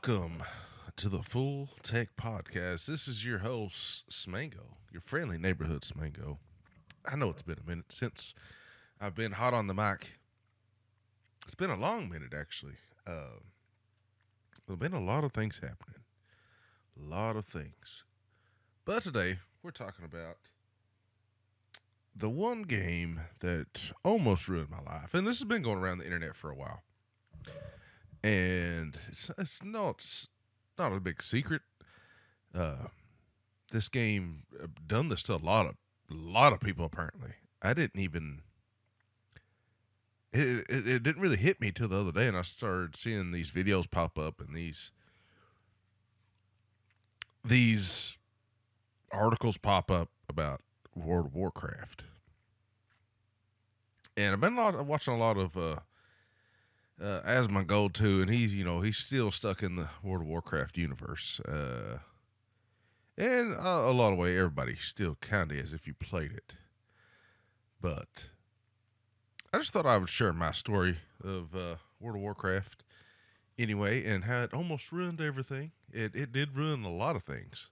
Welcome to the Full Tech Podcast. This is your host, Smango, your friendly neighborhood Smango. I know it's been a minute since I've been hot on the mic. It's been a long minute, actually. There's been a lot of things happening. A lot of things. But today, we're talking about the one game that almost ruined my life. And this has been going around the internet for a while. And it's not a big secret. Uh, this game done this to a lot of people apparently. I didn't even it didn't really hit me till the other day, and I started seeing these videos pop up and these articles pop up about World of Warcraft. And I've been watching a lot of Asmongold too, and he's still stuck in the World of Warcraft universe. And a lot of way everybody still kind of is if you played it. But I just thought I would share my story of World of Warcraft anyway, and how it almost ruined everything. It did ruin a lot of things,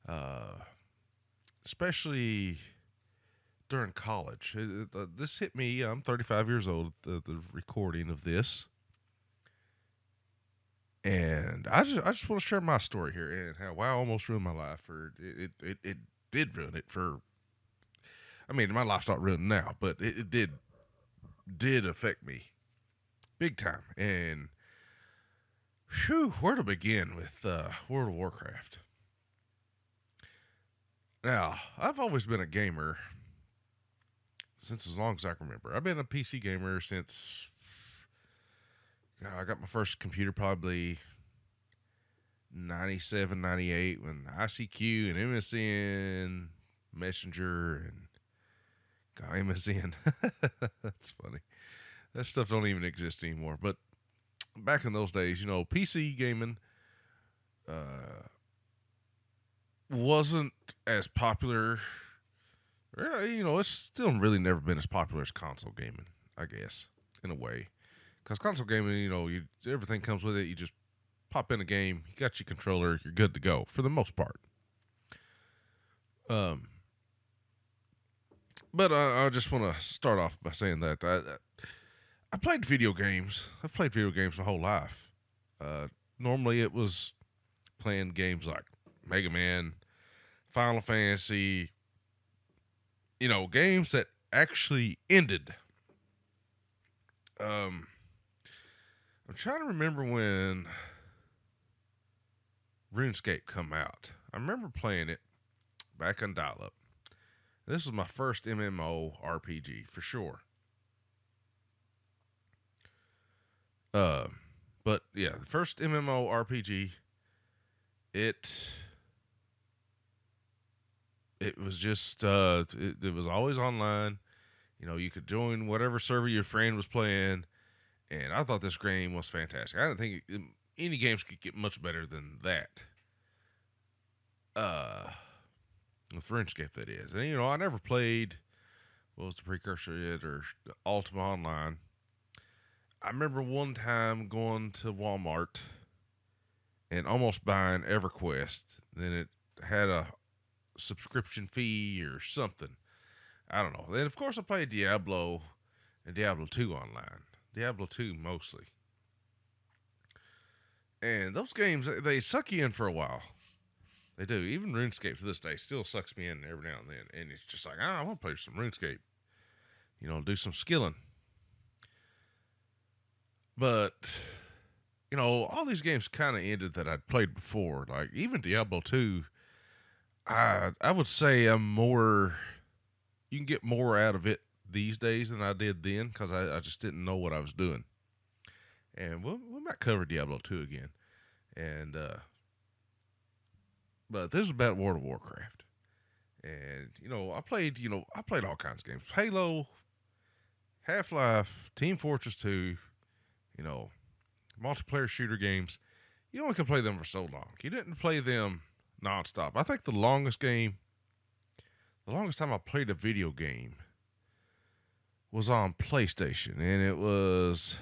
uh, especially during college. This hit me. I'm 35 years old at the recording of this, and I just want to share my story here and how WoW almost ruined my life. Or it did ruin it for. I mean, my life's not ruined now, but it did affect me big time. And whew, where to begin with World of Warcraft? Now, I've always been a gamer since as long as I can remember. I've been a PC gamer since I got my first computer probably 97, 98 when ICQ and MSN Messenger and God, MSN. That's funny. That stuff don't even exist anymore. But back in those days, PC gaming uh, wasn't as popular. It's still really never been as popular as console gaming, I guess, in a way. Because console gaming, everything comes with it. You just pop in a game, you got your controller, you're good to go for the most part. Um, but I just want to start off by saying that I played video games. I've played video games my whole life. Uh, Normally, it was playing games like Mega Man, Final Fantasy, games that actually ended. Um, I'm trying to remember when RuneScape come out. I remember playing it back on dial-up. This was my first MMO RPG for sure. Uh, but yeah, the first MMO RPG. It it was just it was always online. You could join whatever server your friend was playing, and I thought this game was fantastic. I didn't think any games could get much better than that. Uh, with RuneScape, that is. And I never played what was the precursor to it or Ultima Online. I remember one time going to Walmart and almost buying EverQuest. Then it had a subscription fee or something. I don't know. Then of course I played Diablo and Diablo 2 online. Diablo 2 mostly. And those games they suck you in for a while. They do. Even RuneScape to this day still sucks me in every now and then. And it's just like, I want to play some RuneScape. Do some skilling. But all these games kind of ended that I'd played before. Like even Diablo 2, I would say I'm more. You can get more out of it these days than I did then because I just didn't know what I was doing. And we might cover Diablo 2 again. And but this is about World of Warcraft. And I played all kinds of games. Halo, Half-Life, Team Fortress 2, you know, multiplayer shooter games. You only can play them for so long. You didn't play them nonstop. I think the longest time I played a video game was on PlayStation, and it was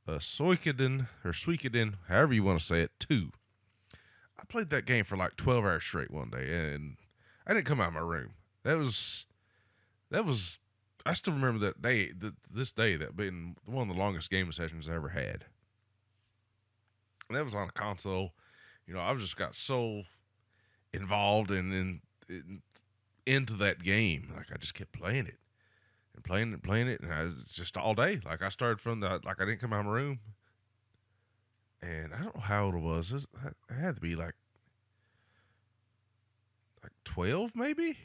Suikoden, however you want to say it, 2. I played that game for like 12 hours straight one day, and I didn't come out of my room. That was that was. I still remember that day, this day, that being one of the longest gaming sessions I ever had. And that was on a console. I just got so involved in into that game. Like I just kept playing it and playing it and playing it, and I was just all day. Like I started from I didn't come out of my room, and I don't know how old I was. I had to be like 12 maybe,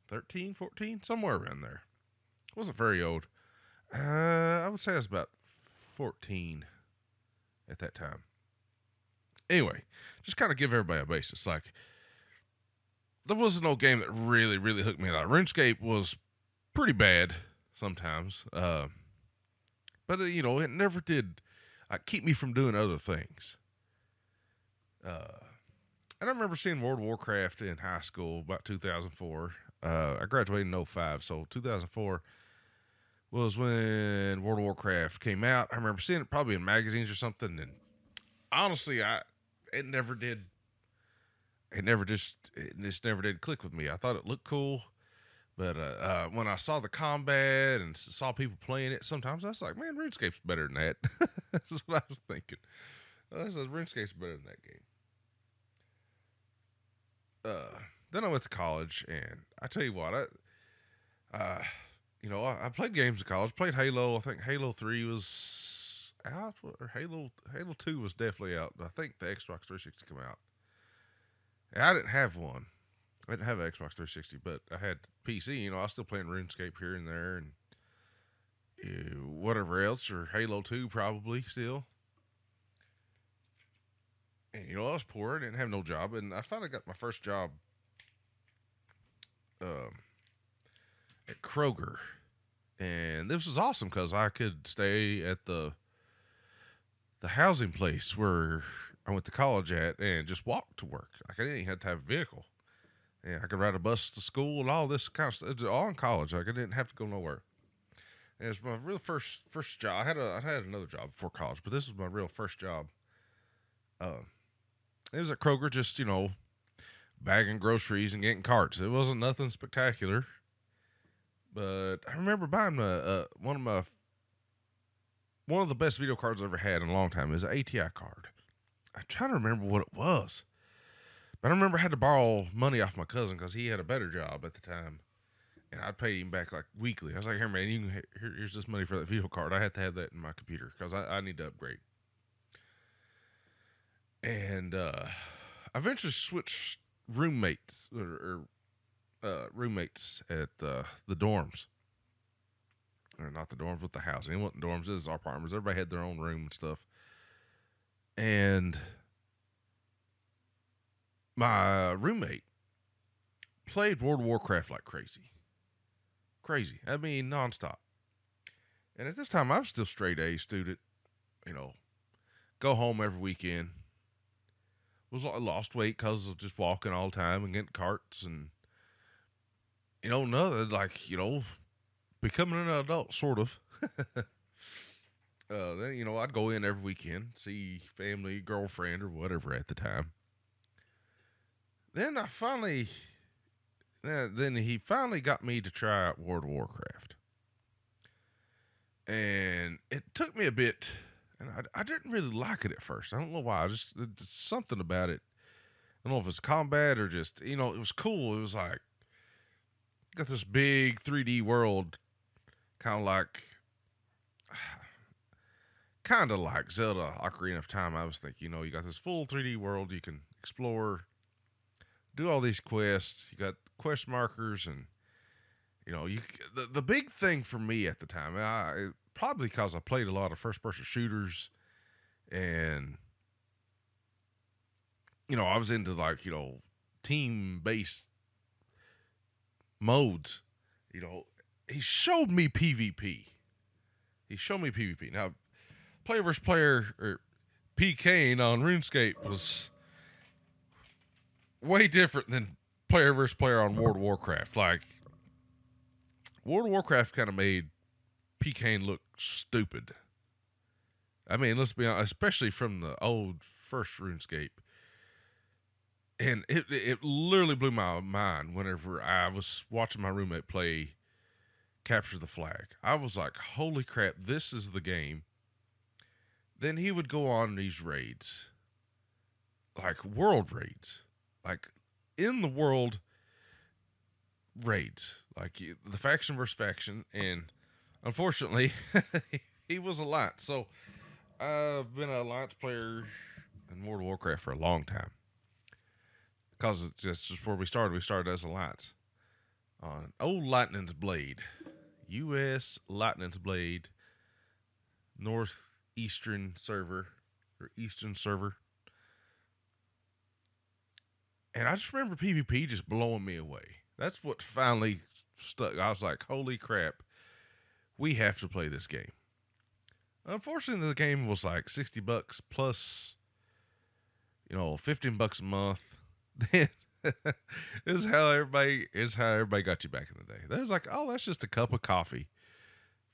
13, 14, somewhere around there. I wasn't very old. I would say I was about 14 at that time. Anyway, just kind of give everybody a basis. Like there wasn't no game that really, really hooked me. Like RuneScape was pretty bad sometimes, but it never did keep me from doing other things. Uh, and I remember seeing World of Warcraft in high school about 2004. I graduated in '05, so 2004 was when World of Warcraft came out. I remember seeing it probably in magazines or something, and honestly, it never did. It just never did click with me. I thought it looked cool, but when I saw the combat and saw people playing it, sometimes I was like, man, RuneScape's better than that. That's what I was thinking. I said, RuneScape's better than that game. Then I went to college, and I tell you what, I played games in college. Played Halo. I think Halo 3 was out, or Halo 2 was definitely out. I think the Xbox 360 came out. And I didn't have one. I didn't have an Xbox 360, but I had PC. I was still playing RuneScape here and there, and whatever else, or Halo 2 probably still. And I was poor. I didn't have no job, and I finally got my first job um, at Kroger. And this was awesome because I could stay at the housing place where I went to college at and just walk to work. Like I didn't even have to have a vehicle. And I could ride a bus to school and all this kind of stuff. It was all in college. Like I didn't have to go nowhere. And it was my real first job. I had another job before college, but this was my real first job. Uh, it was at Kroger, just bagging groceries and getting carts. It wasn't nothing spectacular, but I remember buying one of the best video cards I ever had in a long time. It was an ATI card. I'm trying to remember what it was. But I remember I had to borrow money off my cousin because he had a better job at the time. And I'd pay him back like weekly. I was like, here, man, here's this money for that video card. I had to have that in my computer because I need to upgrade. And I eventually switched roommates roommates at the dorms. Or not the dorms, but the housing. It wasn't dorms, it was our apartments. Everybody had their own room and stuff. And my roommate played World of Warcraft like crazy. Crazy. I mean, nonstop. And at this time, I was still straight A student. You know, go home every weekend. I lost weight because of just walking all the time and getting carts and another becoming an adult sort of. Then I'd go in every weekend, see family, girlfriend, or whatever at the time. Then then he finally got me to try out World of Warcraft. And it took me a bit, and I didn't really like it at first. I don't know why. Just something about it. I don't know if it's combat or just, it was cool. It was like, got this big 3D world, kind of like, Zelda Ocarina of Time. I was thinking, you got this full 3D world you can explore, do all these quests. You got quest markers, and the big thing for me at the time, probably because I played a lot of first person shooters, and I was into team based modes. You know, he showed me PvP. Now, player versus player or PKing on RuneScape was way different than player versus player on World of Warcraft. Like World of Warcraft kind of made pecan looked stupid. I mean, let's be honest, especially from the old first RuneScape. And it literally blew my mind whenever I was watching my roommate play Capture the Flag. I was like, holy crap, this is the game. Then he would go on these raids, like world raids, like in the world raids, like the faction versus faction. And unfortunately, he was Alliance. So I've been an Alliance player in World of Warcraft for a long time. Because it's just where we started as Alliance on old Lightning's Blade, U.S. Lightning's Blade, northeastern server or eastern server. And I just remember PvP just blowing me away. That's what finally stuck. I was like, holy crap, we have to play this game. Unfortunately, the game was like $60 plus, 15 bucks a month. Then is how everybody got you back in the day. That was like, oh, that's just a cup of coffee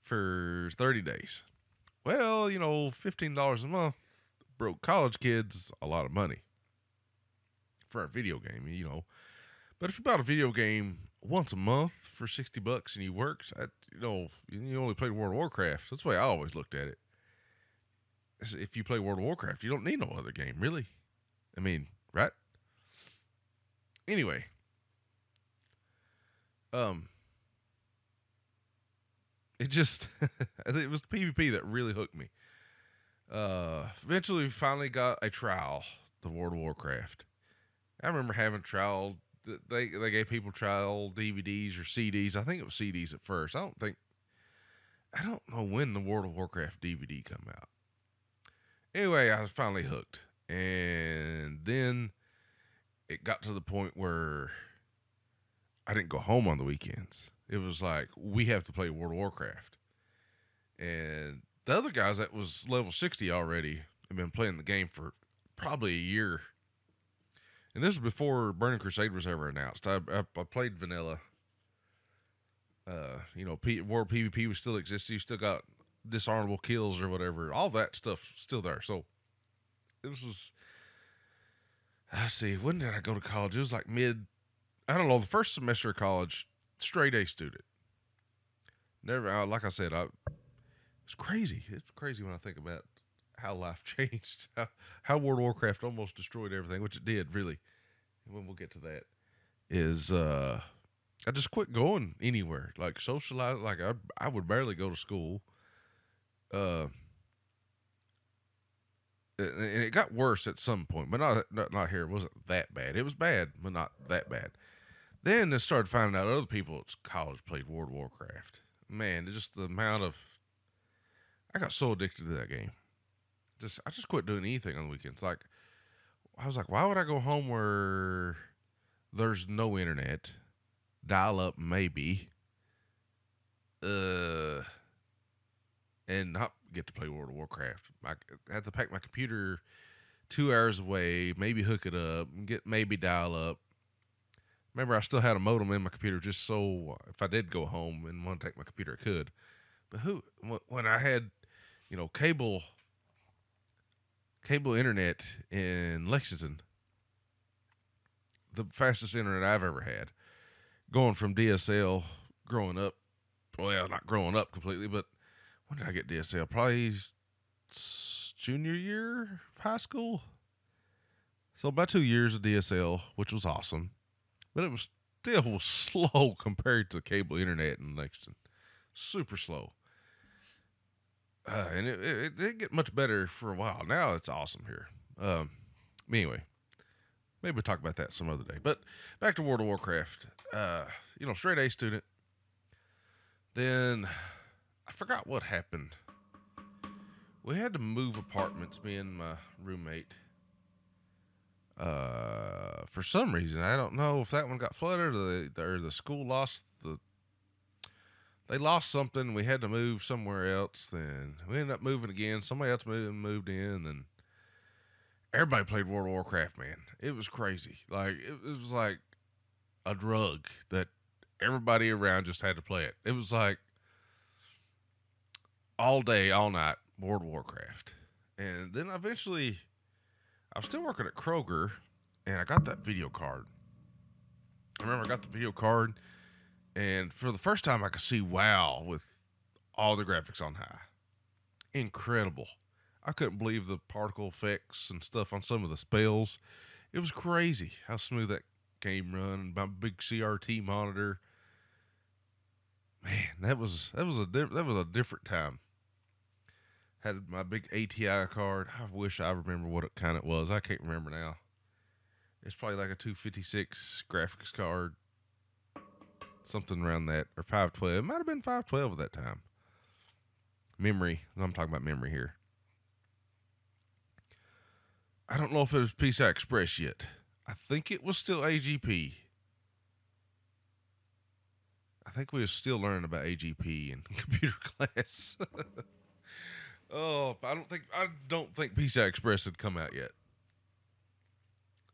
for 30 days. Well, $15 a month broke college kids a lot of money for a video game. But if you bought a video game once a month for $60 and you worked, you only played World of Warcraft. That's the way I always looked at it. If you play World of Warcraft, you don't need no other game, really. I mean, right? Anyway, um, it just I think it was PvP that really hooked me. Eventually, we finally got a trial of World of Warcraft. I remember having trial. They gave people trial DVDs or CDs. I think it was CDs at first. I don't know when the World of Warcraft DVD come out. Anyway, I was finally hooked, and then it got to the point where I didn't go home on the weekends. It was like we have to play World of Warcraft, and the other guys that was level 60 already have been playing the game for probably a year. And this was before Burning Crusade was ever announced. I played vanilla. World PvP was still existing. You still got dishonorable kills or whatever. All that stuff still there. So it was. I see. When did I go to college? It was like mid. I don't know. The first semester of college, straight A student. Never. Like I said, it's crazy. It's crazy when I think about how life changed. How World of Warcraft almost destroyed everything, which it did really. And when we'll get to that, is I just quit going anywhere. Like socialize. Like I would barely go to school. Uh, and it got worse at some point, but not here. It wasn't that bad. It was bad, but not that bad. Then I started finding out other people at college played World of Warcraft. Man, just the amount of I got so addicted to that game. I just quit doing anything on the weekends. Like I was like, why would I go home where there's no internet, dial up maybe, uh, and not get to play World of Warcraft. I had to pack my computer 2 hours away, maybe hook it up, get maybe dial up. Remember, I still had a modem in my computer just so if I did go home and want to take my computer, I could. But when I had, cable internet in Lexington, the fastest internet I've ever had, going from DSL, growing up, well, not growing up completely, but when did I get DSL? Probably junior year of high school. So about 2 years of DSL, which was awesome, but it was still slow compared to cable internet in Lexington. Super slow. And it didn't get much better for a while. Now it's awesome here. Anyway, maybe we'll talk about that some other day. But back to World of Warcraft. Straight A student. Then I forgot what happened. We had to move apartments, me and my roommate. For some reason, I don't know if that one got flooded or the school lost they lost something. We had to move somewhere else. Then we ended up moving again. Somebody else moved in, and everybody played World of Warcraft. Man, it was crazy. Like it was like a drug that everybody around just had to play it. It was like all day, all night, World of Warcraft. And then eventually, I was still working at Kroger, and I got that video card. I remember I got the video card, and for the first time, I could see WoW with all the graphics on high. Incredible. I couldn't believe the particle effects and stuff on some of the spells. It was crazy how smooth that game run. My big CRT monitor, man, that was a different time. Had my big ATI card. I wish I remember what kind it was. I can't remember now. It's probably like a 256 graphics card, something around that, or 512. It might have been 512 at that time. Memory. I'm talking about memory here. I don't know if it was PCI Express yet. I think it was still AGP. I think we were still learning about AGP in computer class. I don't think PCI Express had come out yet.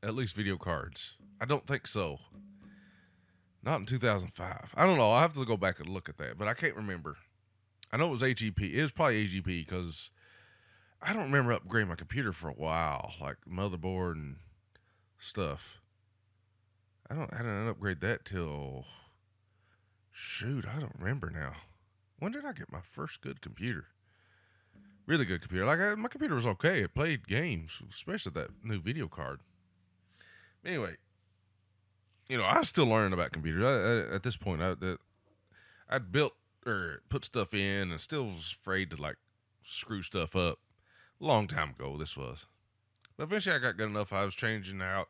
At least video cards. I don't think so. Not in 2005. I don't know. I'll have to go back and look at that, but I can't remember. I know it was AGP. It was probably AGP because I don't remember upgrading my computer for a while, like motherboard and stuff. I didn't upgrade that till shoot. I don't remember now. When did I get my first good computer? Really good computer. My computer was okay. It played games, especially that new video card. Anyway, I was still learning about computers. At this point, I'd built or put stuff in, and still was afraid to like screw stuff up. A long time ago, this was. But eventually, I got good enough. I was changing out.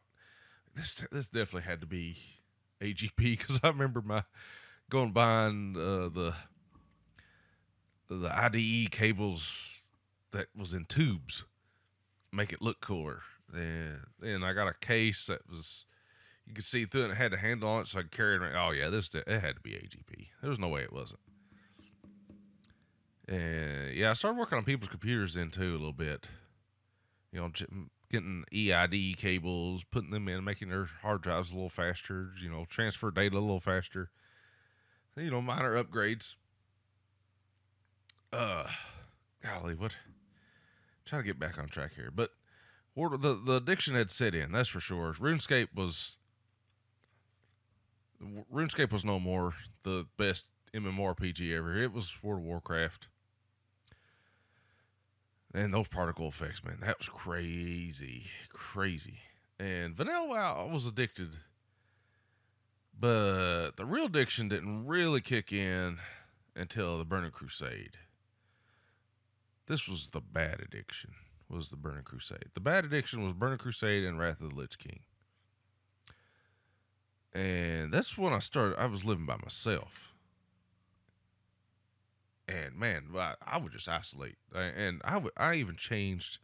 This definitely had to be AGP because I remember my going buying the IDE cables that was in tubes, make it look cooler. And I got a case that was you could see through it and it had a handle on it, so I could carry it around. Oh yeah, it had to be AGP. There was no way it wasn't. And yeah, I started working on people's computers then too a little bit. Getting EID cables, putting them in, making their hard drives a little faster. Transfer data a little faster. Minor upgrades. Uh, Golly, what? Trying to get back on track here, but the addiction had set in. That's for sure. RuneScape was no more the best MMORPG ever. It was World of Warcraft. And those particle effects, man, that was crazy. Crazy. And Vanilla WoW, I was addicted. But the real addiction didn't really kick in until the Burning Crusade. This was the bad addiction, was the Burning Crusade. The bad addiction was Burning Crusade and Wrath of the Lich King. And that's when I was living by myself. And man, I would just isolate. And I even changed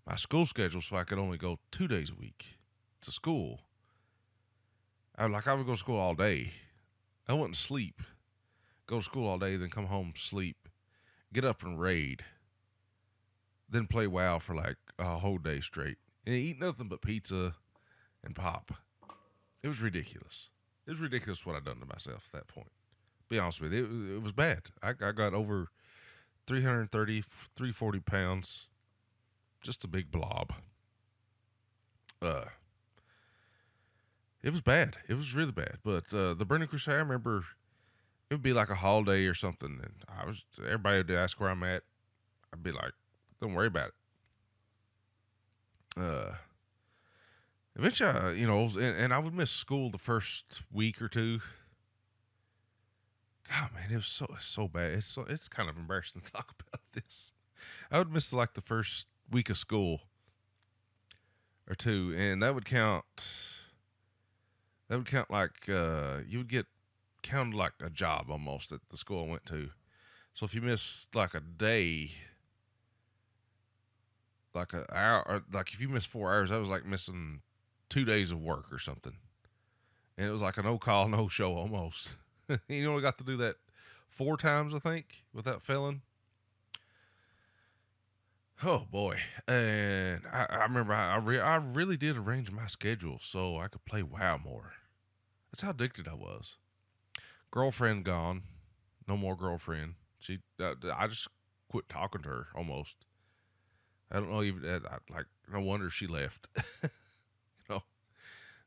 my school schedule so I could only go 2 days a week to school. I would go to school all day. I wouldn't sleep. Go to school all day, then come home, sleep, get up and raid, then play WoW for like a whole day straight, and eat nothing but pizza and pop. It was ridiculous. It was ridiculous what I'd done to myself at that point. Be honest with you, it was bad. I got over 330, 340 pounds, just a big blob. Uh, it was bad. It was really bad. But the Burning Crusade, I remember it would be like a holiday or something, and everybody would ask where I'm at. I'd be like, don't worry about it. Eventually, and I would miss school the first week or two. God, man, it was so bad. It's kind of embarrassing to talk about this. I would miss like the first week of school or two, and that would count. That would count like you would get counted like a job almost at the school I went to. So if you missed like a day, like an hour, or like if you missed 4 hours, that was like missing 2 days of work or something. And it was like a no call, no show almost. You only got to do that 4 times, I think, without failing. Oh boy! And I remember I really did arrange my schedule so I could play WoW more. That's how addicted I was. Girlfriend gone, no more girlfriend. I just quit talking to her almost. I don't know even like no wonder she left. you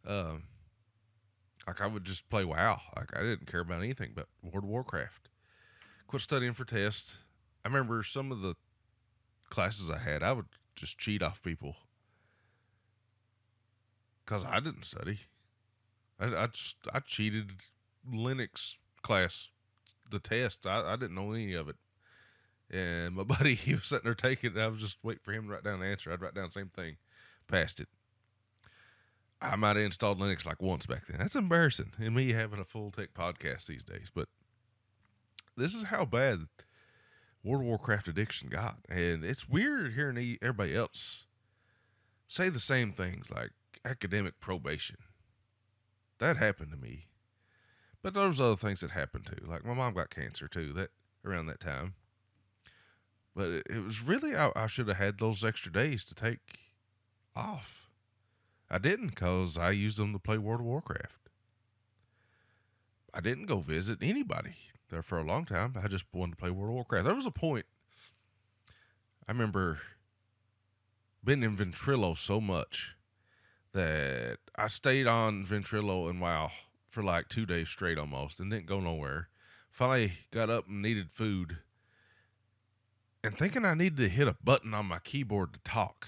um, like I would just play WoW. Like I didn't care about anything but World of Warcraft. Quit studying for tests. I remember some of the classes I had, I would just cheat off people because I didn't study. I cheated Linux class the test. I didn't know any of it. And my buddy, he was sitting there taking it. And I was just waiting for him to write down the answer. I'd write down the same thing, passed it. I might have installed Linux like once back then. That's embarrassing. And me having a full tech podcast these days. But this is how bad World of Warcraft addiction got. And it's weird hearing everybody else say the same things like academic probation. That happened to me. But there was other things that happened too. Like my mom got cancer too that around that time. But it was really I should have had those extra days to take off. I didn't because I used them to play World of Warcraft. I didn't go visit anybody there for a long time. I just wanted to play World of Warcraft. There was a point I remember being in Ventrilo so much that I stayed on Ventrilo and WoW for like 2 days straight almost and didn't go nowhere. Finally got up and needed food and thinking I needed to hit a button on my keyboard to talk,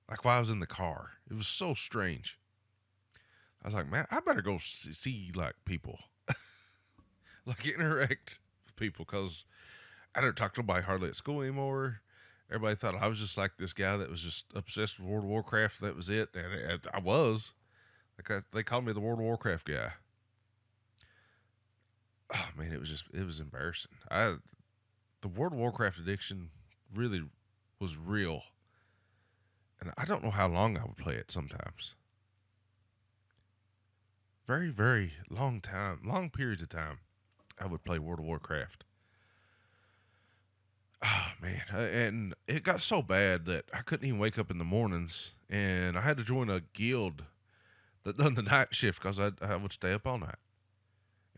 like while I was in the car. It was so strange. I was like, man, I better go see like people, like interact with people, because I didn't talk to nobody hardly at school anymore. Everybody thought I was just like this guy that was just obsessed with World of Warcraft. That was it, and I was. They called me the World of Warcraft guy. Oh man, it was embarrassing. The World of Warcraft addiction really was real, and I don't know how long I would play it sometimes. Very, very long time, long periods of time, I would play World of Warcraft. Oh man, and it got so bad that I couldn't even wake up in the mornings, and I had to join a guild that done the night shift because I would stay up all night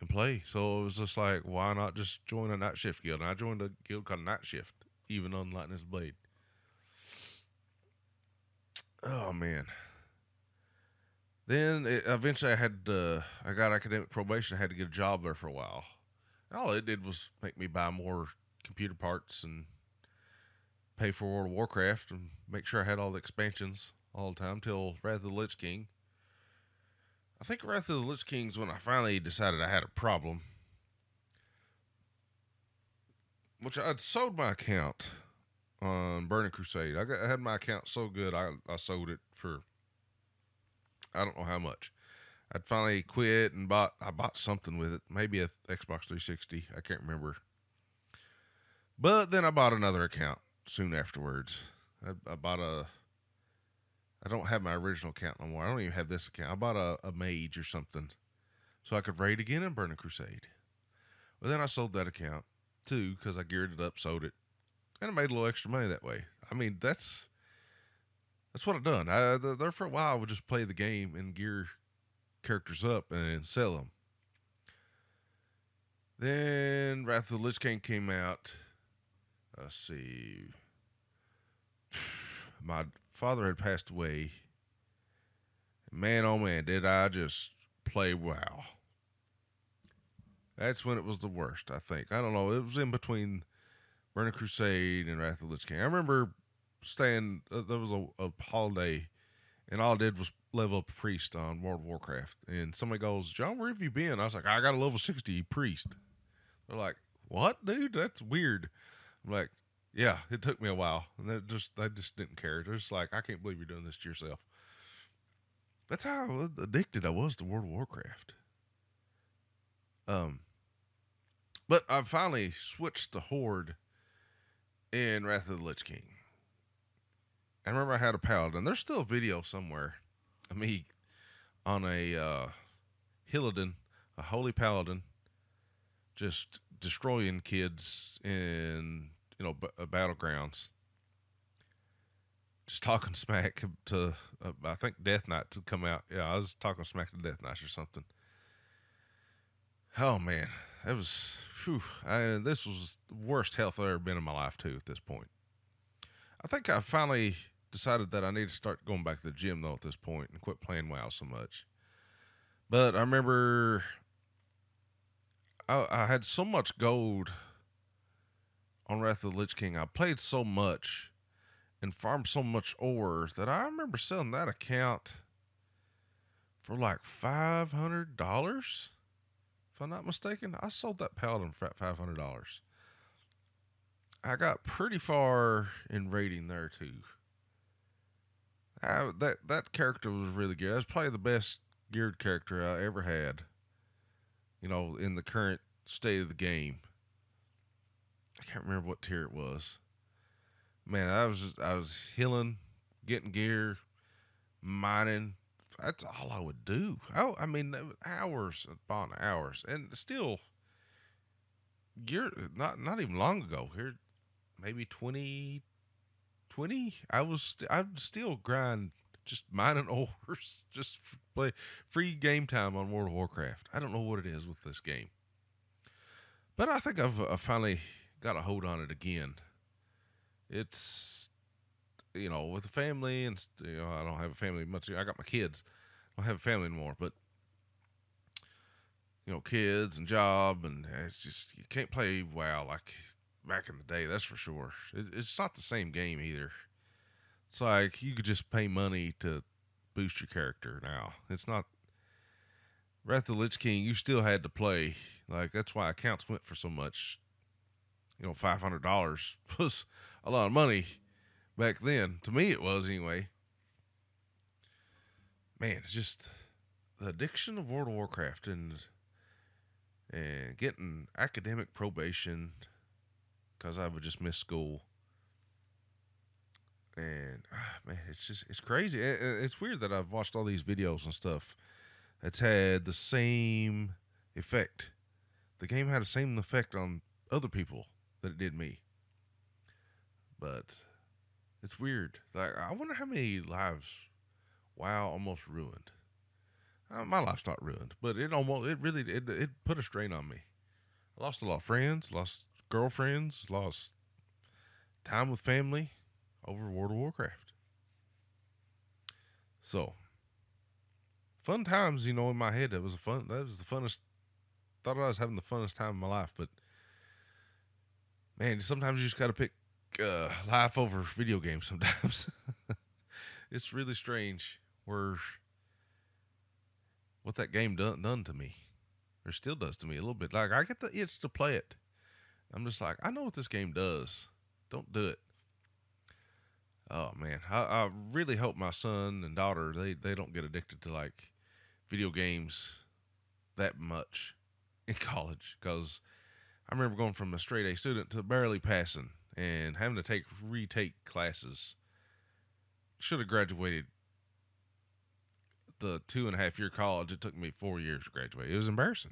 and play. So it was just like, why not just join a night shift guild? And I joined a guild called Night Shift, even on Lightning's Blade. Oh man. Then eventually I got academic probation. I had to get a job there for a while. All it did was make me buy more computer parts and pay for World of Warcraft and make sure I had all the expansions all the time till Wrath of the Lich King. I think Wrath of the Lich King's when I finally decided I had a problem, which I'd sold my account on Burning Crusade. I had my account so good I sold it for I don't know how much. I'd finally quit and I bought something with it, maybe a Xbox 360. I can't remember. But then I bought another account soon afterwards. I bought a. I don't have my original account no more. I don't even have this account. I bought a mage or something so I could raid again in Burning Crusade. Well, then I sold that account too because I geared it up, sold it, and I made a little extra money that way. I mean, that's what I've done. There for a while, I would just play the game and gear characters up and sell them. Then Wrath of the Lich King came out. Let's see. My father had passed away. Man, oh man, did I just play WoW. That's when it was the worst, I think. I don't know. It was in between Burning Crusade and Wrath of the Lich King. I remember staying, there was a holiday, and all I did was level up a priest on World of Warcraft. And somebody goes, John, where have you been? I was like, I got a level 60 priest. They're like, what, dude? That's weird. I'm like, yeah, it took me a while. And they just didn't care. They're just like, I can't believe you're doing this to yourself. That's how addicted I was to World of Warcraft. Um, but I finally switched to Horde in Wrath of the Lich King. I remember I had a paladin. There's still a video somewhere of me on a Hillidan, a holy paladin, just destroying kids in battlegrounds. Just talking smack to I think Death Knights had come out. Yeah, I was talking smack to Death Knights or something. Oh man, It was, phew, this was the worst health I've ever been in my life too. At this point, I think I finally decided that I need to start going back to the gym though. At this point, and quit playing WoW so much. But I remember I had so much gold on Wrath of the Lich King. I played so much and farmed so much ore that I remember selling that account for like $500. If I'm not mistaken, I sold that paladin for $500. I got pretty far in rating there too. That character was really good. That was probably the best geared character I ever had. In the current state of the game. I can't remember what tier it was. Man, I was healing, getting gear, mining. That's all I would do. I mean, hours upon hours, and still, gear. Not even long ago. Here, maybe 2020. I'd still grind, just mining ores, just play free game time on World of Warcraft. I don't know what it is with this game, but I think I've finally got a hold on it again. It's with the family, and I don't have a family much. I got my kids. I don't have a family anymore, but kids and job, and it's just you can't play WoW like back in the day. That's for sure. It's not the same game either. It's like you could just pay money to boost your character now. It's not Wrath of the Lich King. You still had to play. Like that's why accounts went for so much. $500 was a lot of money back then. To me, it was anyway. Man, it's just the addiction of World of Warcraft and getting academic probation because I would just miss school. And man, it's crazy. It's weird that I've watched all these videos and stuff that's had the same effect. The game had the same effect on other people that it did me. But it's weird. Like I wonder how many lives WoW almost ruined. My life's not ruined, but it put a strain on me. I lost a lot of friends, lost girlfriends, lost time with family over World of Warcraft. So fun times, in my head. That was the funnest. Thought I was having the funnest time of my life, but man, sometimes you just got to pick life over video games. Sometimes it's really strange where what that game done to me, or still does to me a little bit. Like I get the itch to play it. I'm just like, I know what this game does. Don't do it. Oh man, I really hope my son and daughter they don't get addicted to like video games that much in college because I remember going from a straight A student to barely passing and having to retake classes. Should have graduated the 2.5 year college. It took me 4 years to graduate. It was embarrassing,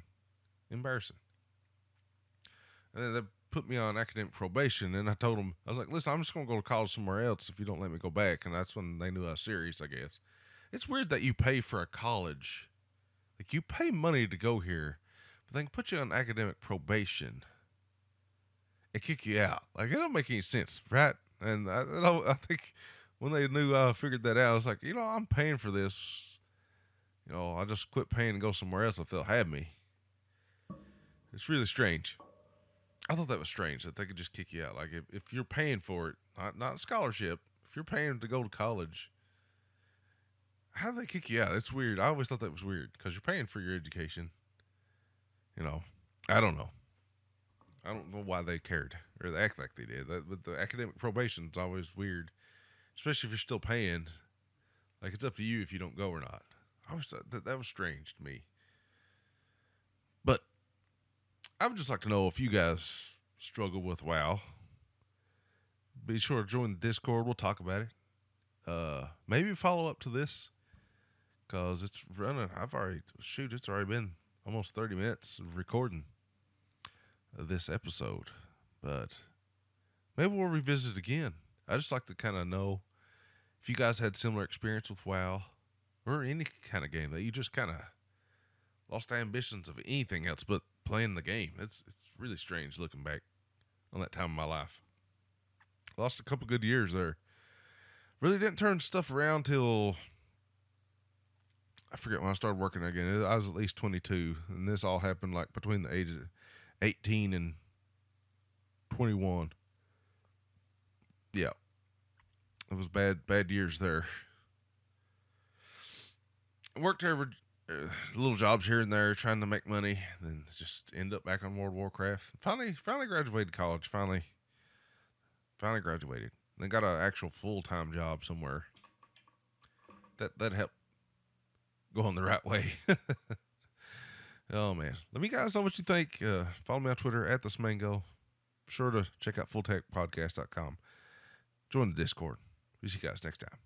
embarrassing. And then they put me on academic probation, and I told them I was like, "Listen, I'm just gonna go to college somewhere else if you don't let me go back." And that's when they knew I was serious, I guess. It's weird that you pay for a college, like you pay money to go here, but they can put you on academic probation and kick you out. Like it don't make any sense, right? And I think when they knew I figured that out, I was like, I'm paying for this. I'll just quit paying and go somewhere else if they'll have me. It's really strange. I thought that was strange that they could just kick you out. Like if you're paying for it, not a scholarship, if you're paying to go to college, how do they kick you out? It's weird. I always thought that was weird because you're paying for your education. You know, I don't know. I don't know why they cared or they act like they did. But the academic probation is always weird, especially if you're still paying. Like it's up to you if you don't go or not. I always thought that was strange to me. But I would just like to know if you guys struggle with WoW. Be sure to join the Discord. We'll talk about it. Maybe follow up to this because it's running. It's already been almost 30 minutes of recording this episode. But maybe we'll revisit again. I just like to kind of know if you guys had similar experience with WoW or any kind of game that you just kind of lost ambitions of anything else but playing the game. It's really strange looking back on that time of my life. Lost a couple good years there. Really didn't turn stuff around till I forget when I started working again. I was at least 22, and this all happened like between the ages of 18 and 21. Yeah, it was bad years there. Worked every little jobs here and there, trying to make money, then just end up back on World of Warcraft. Finally graduated college. Finally graduated. Then got an actual full time job somewhere. That helped go on the right way. Oh man, let me guys know what you think. Follow me on Twitter at the Smango. Be sure to check out fulltechpodcast.com. Join the Discord. See you guys next time.